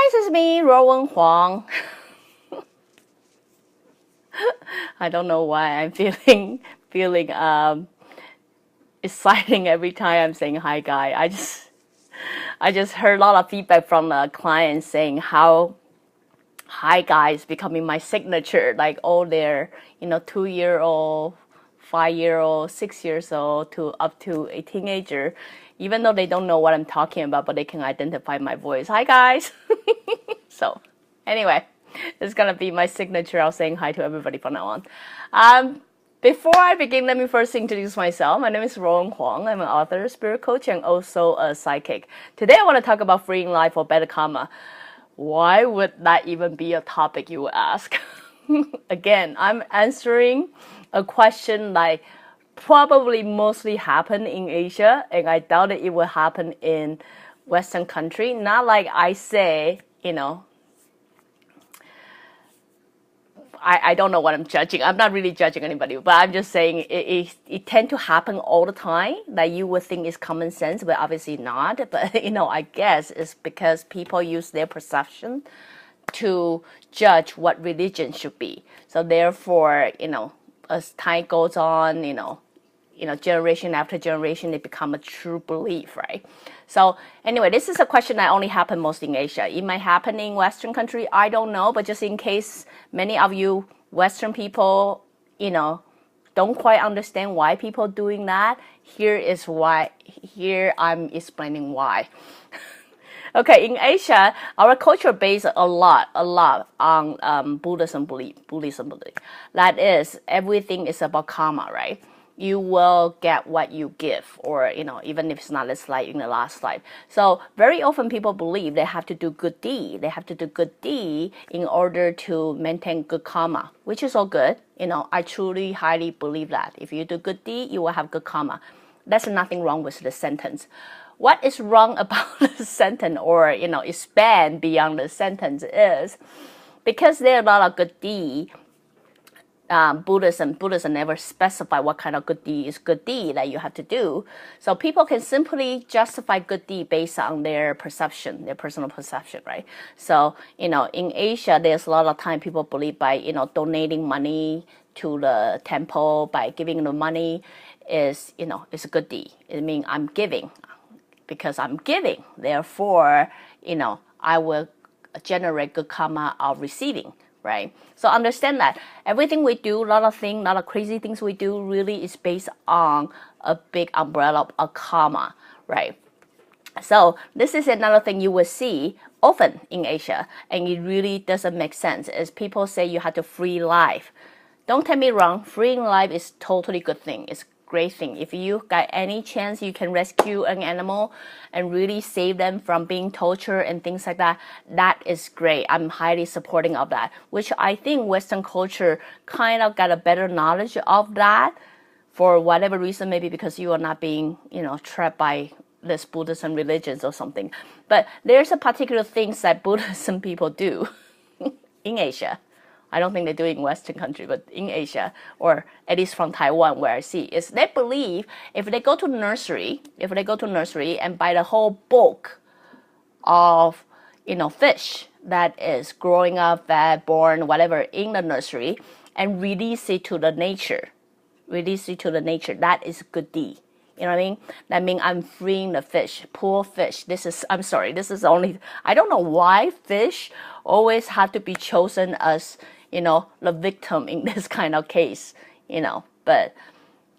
guys, it's me, Ruowen Huang. I don't know why I'm feeling exciting every time I'm saying hi, guys. I just heard a lot of feedback from the clients saying how hi, guys becoming my signature, like all their 2-year-old, 5-year-old, 6 years old to up to a teenager, even though they don't know what I'm talking about, but they can identify my voice. Hi, guys. So anyway, it's gonna be my signature of saying hi to everybody from now on. Before I begin, let me first introduce myself. My name is Ruowen Huang. I'm an author, spirit coach, and also a psychic. Today I want to talk about freeing life for better karma. Why would that even be a topic, you would ask? Again, I'm answering a question like probably mostly happen in Asia, and I doubt it will happen in Western country. Not like I say, I don't know what I'm judging. I'm not really judging anybody, but I'm just saying it tend to happen all the time. That you would think is common sense, but obviously not. But I guess it's because people use their perception to judge what religion should be. So therefore, as time goes on, generation after generation, it become a true belief, right? So anyway, this is a question that only happen most in Asia. It might happen in Western country, I don't know, but just in case many of you Western people, don't quite understand why people doing that, here I'm explaining why. Okay, in Asia, our culture based a lot on Buddhism belief. That is, everything is about karma, right? You will get what you give, or even if it's not this life, in the last life. So very often people believe they have to do good deed. They have to do good deed in order to maintain good karma, which is all good. I truly highly believe that if you do good deed, you will have good karma. There's nothing wrong with the sentence. What is wrong about the sentence, or expand beyond the sentence, is because there are a lot of good deed. Buddhism never specify what kind of good deed is good deed that you have to do. So people can simply justify good deed based on their perception, their personal perception, right? So, in Asia, there's a lot of time people believe by, donating money to the temple, by giving the money is a good deed. It means I'm giving. Because I'm giving, therefore, I will generate good karma of receiving. Right? So understand that everything we do, a lot of crazy things we do really is based on a big umbrella of karma, right? So this is another thing you will see often in Asia, and it really doesn't make sense, is people say you have to free life. Don't take me wrong, freeing life is totally good thing. It's great thing. If you got any chance you can rescue an animal and really save them from being tortured and things like that, that is great. I'm highly supporting of that, which I think Western culture kind of got a better knowledge of that for whatever reason, maybe because you are not being, trapped by this Buddhism religions or something. But there's a particular things that Buddhism people do in Asia. I don't think they do it in Western country, but in Asia, or at least from Taiwan where I see, is they believe if they go to nursery and buy the whole bulk of, fish that is growing up, fat, born, whatever, in the nursery, and release it to the nature, that is a good deed. You know what I mean? That means I'm freeing the fish, poor fish. I don't know why fish always have to be chosen as, the victim in this kind of case, But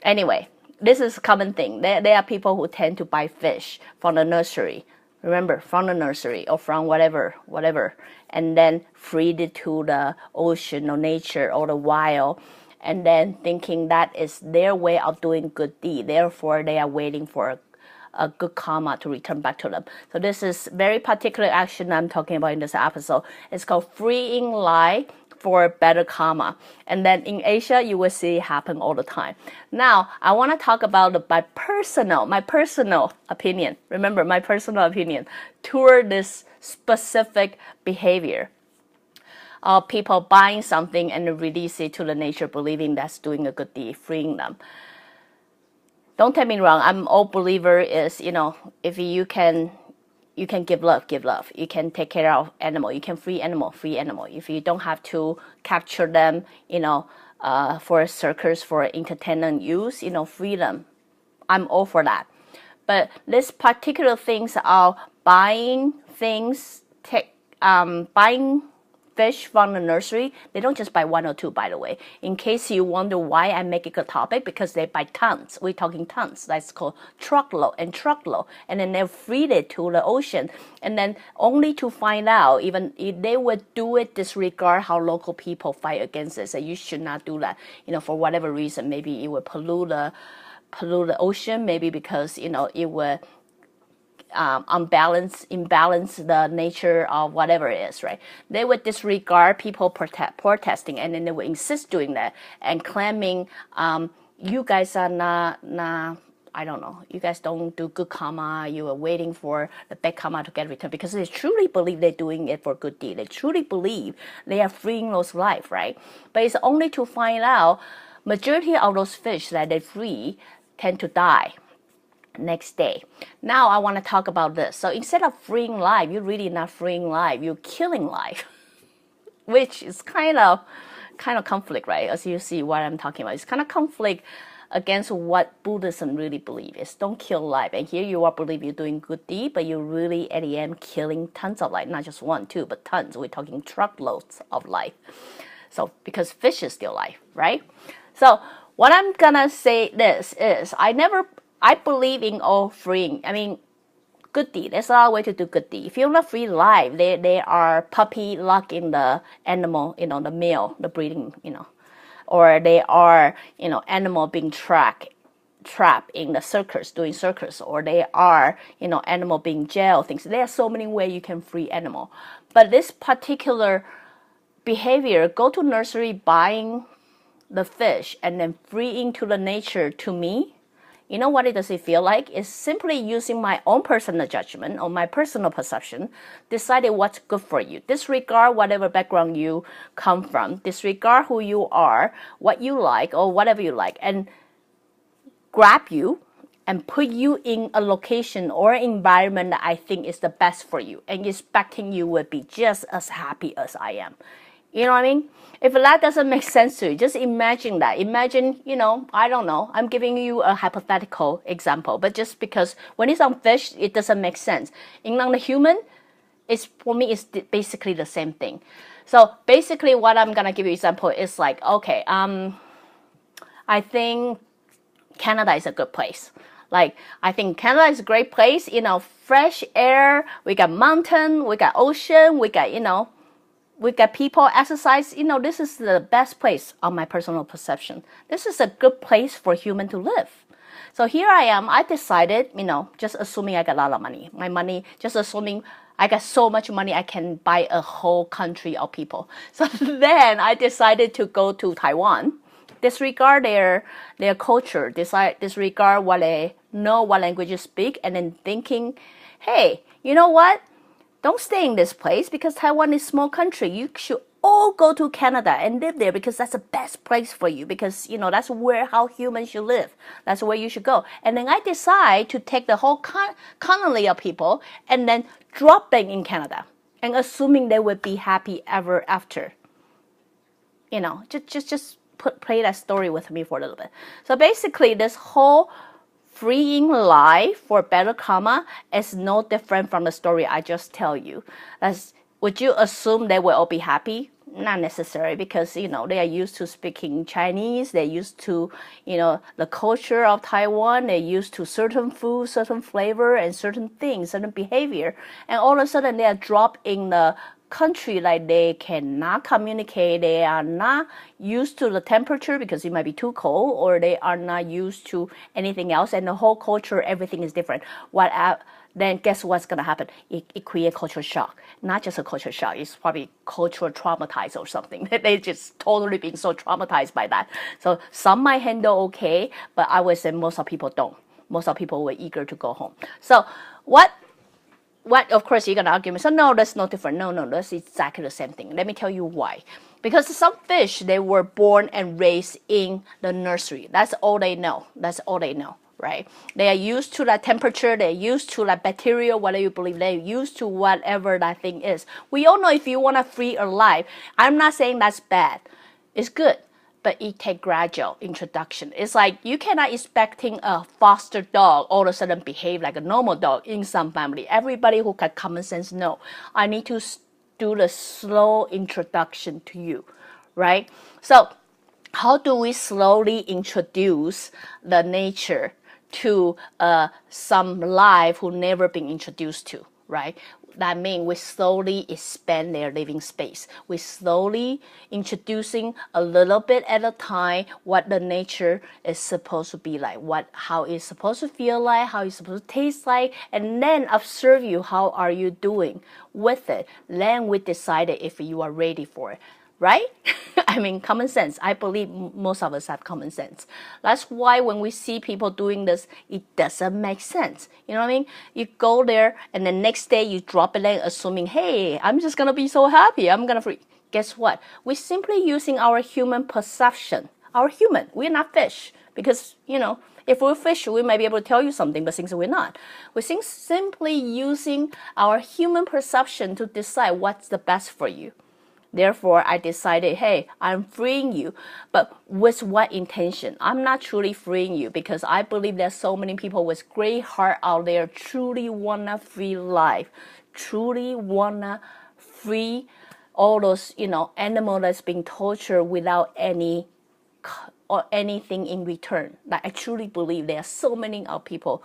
anyway, this is a common thing. There are people who tend to buy fish from the nursery. Remember, from the nursery or from whatever, and then feed it to the ocean or nature or the wild, and then thinking that is their way of doing good deed. Therefore, they are waiting for a good karma to return back to them. So this is very particular action I'm talking about in this episode. It's called freeing life for better karma. And then in Asia, you will see it happen all the time. Now, I want to talk about my personal opinion. Remember, my personal opinion toward this specific behavior of people buying something and release it to the nature, believing that's doing a good deed, freeing them. Don't take me wrong. I'm all believer is, if you can you can give love. You can take care of animal. You can free animal. If you don't have to capture them, for a circus, for entertainment use, free them. I'm all for that. But this particular things are buying fish from the nursery. They don't just buy 1 or 2, by the way. In case you wonder why I make it a topic, because they buy tons. We're talking tons. That's called truckload. And then they feed it to the ocean. And then only to find out, even if they would do it, disregard how local people fight against it. So you should not do that, for whatever reason. Maybe it would pollute the ocean. Maybe because, it would imbalance the nature of whatever it is, right? They would disregard people protesting, and then they would insist doing that and claiming, you guys are not, I don't know, you guys don't do good karma, you are waiting for the bad karma to get returned, because they truly believe they're doing it for good deed. They truly believe they are freeing those life, right? But it's only to find out majority of those fish that they free tend to die next day. Now I want to talk about this. So instead of freeing life, you're really not freeing life, you're killing life, which is kind of conflict, right? As you see what I'm talking about, it's kind of conflict against what Buddhism really believes is don't kill life. And here you are believe you're doing good deed, but you're really at the end killing tons of life, not just 1, 2, but tons. We're talking truckloads of life. So because fish is still life, right? So what I'm gonna say this is I believe in all freeing. I mean, good deed. There's a lot of way to do good deed. If you want to free life, they are puppy locked in the animal, the male, the breeding, or they are, animal being trapped in the circus, doing circus, or they are, animal being jailed, things. There are so many ways you can free animal. But this particular behavior, go to nursery, buying the fish, and then freeing to the nature, to me, you know what it does it feel like? It's simply using my own personal judgment or my personal perception, deciding what's good for you. Disregard whatever background you come from. Disregard who you are, what you like, or whatever you like, and grab you and put you in a location or environment that I think is the best for you, and expecting you would be just as happy as I am. You know what I mean? If that doesn't make sense to you, just imagine that. Imagine, I don't know. I'm giving you a hypothetical example, but just because when it's on fish, it doesn't make sense. On the human, for me, it's basically the same thing. So basically what I'm going to give you example is like, okay, I think Canada is a good place. Like, I think Canada is a great place, fresh air, we got mountain, we got ocean, we got people exercise. This is the best place on my personal perception. This is a good place for human to live. So here I am. I decided, just assuming I got a lot of money. My money, just assuming I got so much money, I can buy a whole country of people. So then I decided to go to Taiwan, disregard their culture, disregard what they know, what languages speak, and then thinking, hey, you know what? Don't stay in this place because Taiwan is a small country. You should all go to Canada and live there because that's the best place for you, because, that's how humans should live. That's where you should go. And then I decide to take the whole colony of people and then drop them in Canada and assuming they would be happy ever after. Just play that story with me for a little bit. So basically this whole freeing life for better karma is no different from the story I just tell you. Would you assume they will all be happy? Not necessarily, because they are used to speaking Chinese, they're used to the culture of Taiwan, they're used to certain food, certain flavor, and certain things, certain behavior, and all of a sudden they are dropped in the country like they cannot communicate, they are not used to the temperature because it might be too cold, or they are not used to anything else, and the whole culture, everything is different. Then guess what's going to happen? It creates cultural shock. Not just a cultural shock, it's probably cultural traumatized or something. They just totally being so traumatized by that. So some might handle okay, but I would say most of people don't. Most of people were eager to go home. So what of course you're going to argue me, so no, that's not different. No, that's exactly the same thing. Let me tell you why. Because some fish, they were born and raised in the nursery. That's all they know. right? They are used to that temperature, they're used to that bacteria, whatever you believe, they're used to whatever that thing is. We all know if you want to free a life, I'm not saying that's bad. It's good, but it takes gradual introduction. It's like you cannot expecting a foster dog all of a sudden behave like a normal dog in some family. Everybody who got common sense know, I need to do the slow introduction to you, right? So how do we slowly introduce the nature to some life who never been introduced to, right? That means we slowly expand their living space. We slowly introducing a little bit at a time what the nature is supposed to be like, how it's supposed to feel like, how it's supposed to taste like, and then observe you, how are you doing with it. Then we decided if you are ready for it. Right? I mean, common sense. I believe most of us have common sense. That's why when we see people doing this, it doesn't make sense. You know what I mean? You go there and the next day you drop it in assuming, hey, I'm just going to be so happy. I'm going to free. Guess what? We're simply using our human perception. Our human. We're not fish. Because, if we're fish, we might be able to tell you something, but since we're not. We're simply using our human perception to decide what's the best for you. Therefore, I decided, hey, I'm freeing you. But with what intention? I'm not truly freeing you because I believe there's so many people with great heart out there truly want to free life, truly want to free all those, animals that's being tortured without any or anything in return. Like I truly believe there are so many people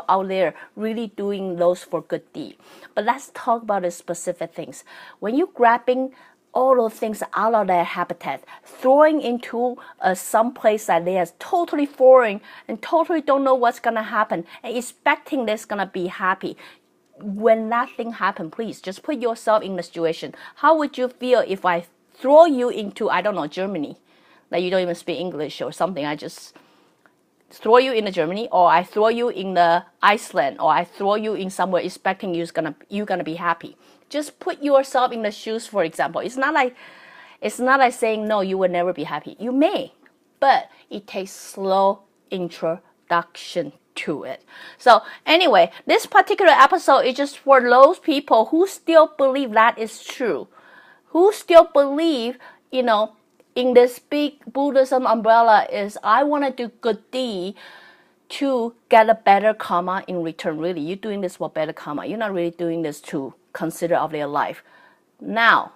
out there really doing those for good deed. But let's talk about the specific things. When you're grabbing all those things out of their habitat, throwing into some place that they are totally foreign and totally don't know what's gonna happen and expecting they're gonna be happy. When that thing happens, please just put yourself in the situation. How would you feel if I throw you into, I don't know, Germany? Like you don't even speak English or something. I just throw you in Germany, or I throw you in the Iceland, or I throw you in somewhere expecting you're gonna be happy. Just put yourself in the shoes, for example. It's not like saying no, you will never be happy. You may, but it takes slow introduction to it. So anyway, this particular episode is just for those people who still believe that is true, who still believe, in this big Buddhism umbrella is I want to do good deed to get a better karma in return. Really, you're doing this for better karma. You're not really doing this to consider of their life. Now,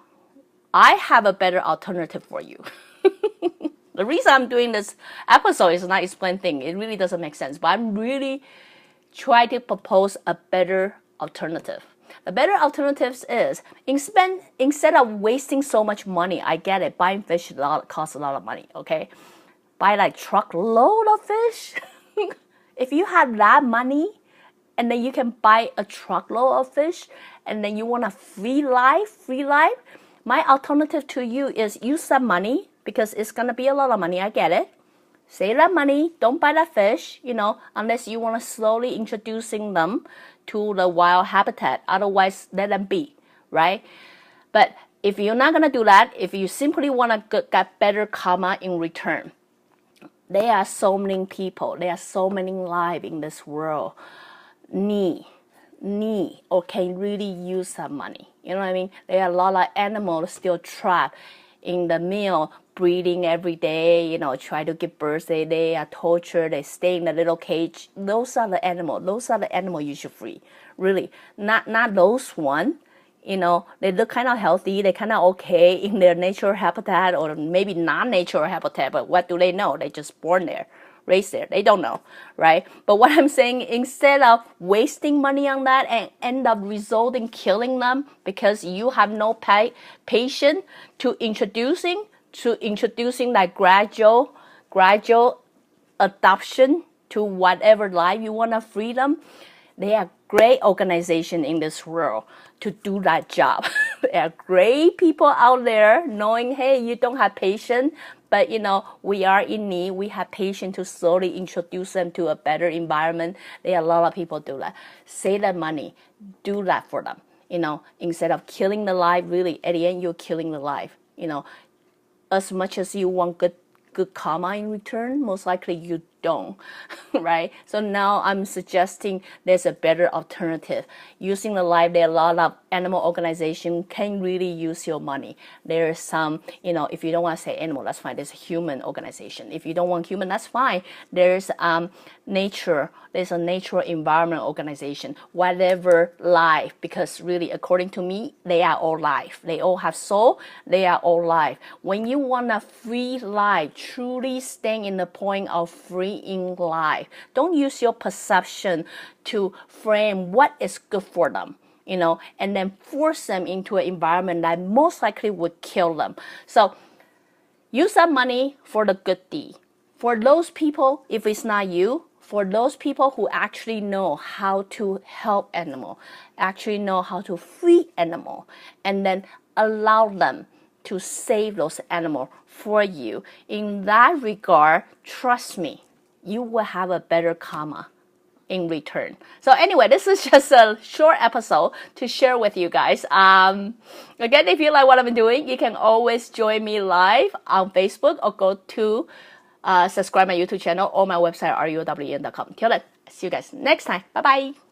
I have a better alternative for you. The reason I'm doing this episode is not explain things. It really doesn't make sense. But I'm really trying to propose a better alternative. The better alternatives is instead of wasting so much money, I get it, buying fish costs a lot of money, okay? Buy like truckload of fish. If you have that money and then you can buy a truckload of fish and then you want a free life, my alternative to you is use that money because it's going to be a lot of money, I get it. Save that money, don't buy that fish, unless you want to slowly introducing them to the wild habitat. Otherwise, let them be, right? But if you're not going to do that, if you simply want to get better karma in return, there are so many people, there are so many lives in this world need or can really use that money. You know what I mean? There are a lot of animals still trapped in the mill, breeding every day, try to give birth. They are tortured. They stay in the little cage. Those are the animals you should free. Really, not those one. They look kind of healthy. They kind of okay in their natural habitat or maybe non-natural habitat. But what do they know? They just born there, raised there. They don't know, right? But what I'm saying, instead of wasting money on that and end up resulting killing them because you have no patience to introducing that gradual adoption to whatever life you want to free them, there are great organizations in this world to do that job. There are great people out there knowing, hey, you don't have patience, but we are in need. We have patience to slowly introduce them to a better environment. There are a lot of people do that. Save that money. Do that for them. Instead of killing the life, really, at the end, you're killing the life. As much as you want good karma in return, most likely you don't, right? So now I'm suggesting there's a better alternative. Using the live, there are a lot of animal organizations can really use your money. There's some, if you don't want to say animal, that's fine. There's a human organization. If you don't want human, that's fine. There's nature. There's a natural environment organization. Whatever life, because really, according to me, they are all life. They all have soul. They are all life. When you want a free life, truly staying in the point of freeing life, don't use your perception to frame what is good for them. And then force them into an environment that most likely would kill them. So use that money for the good deed. For those people, if it's not you, for those people who actually know how to help animal, actually know how to free animal, and then allow them to save those animals for you. In that regard, trust me, you will have a better karma in return. So anyway, this is just a short episode to share with you guys. Again, if you like what I've been doing, you can always join me live on Facebook or go to subscribe my YouTube channel or my website, ruowen.com. Till then, see you guys next time. Bye-bye.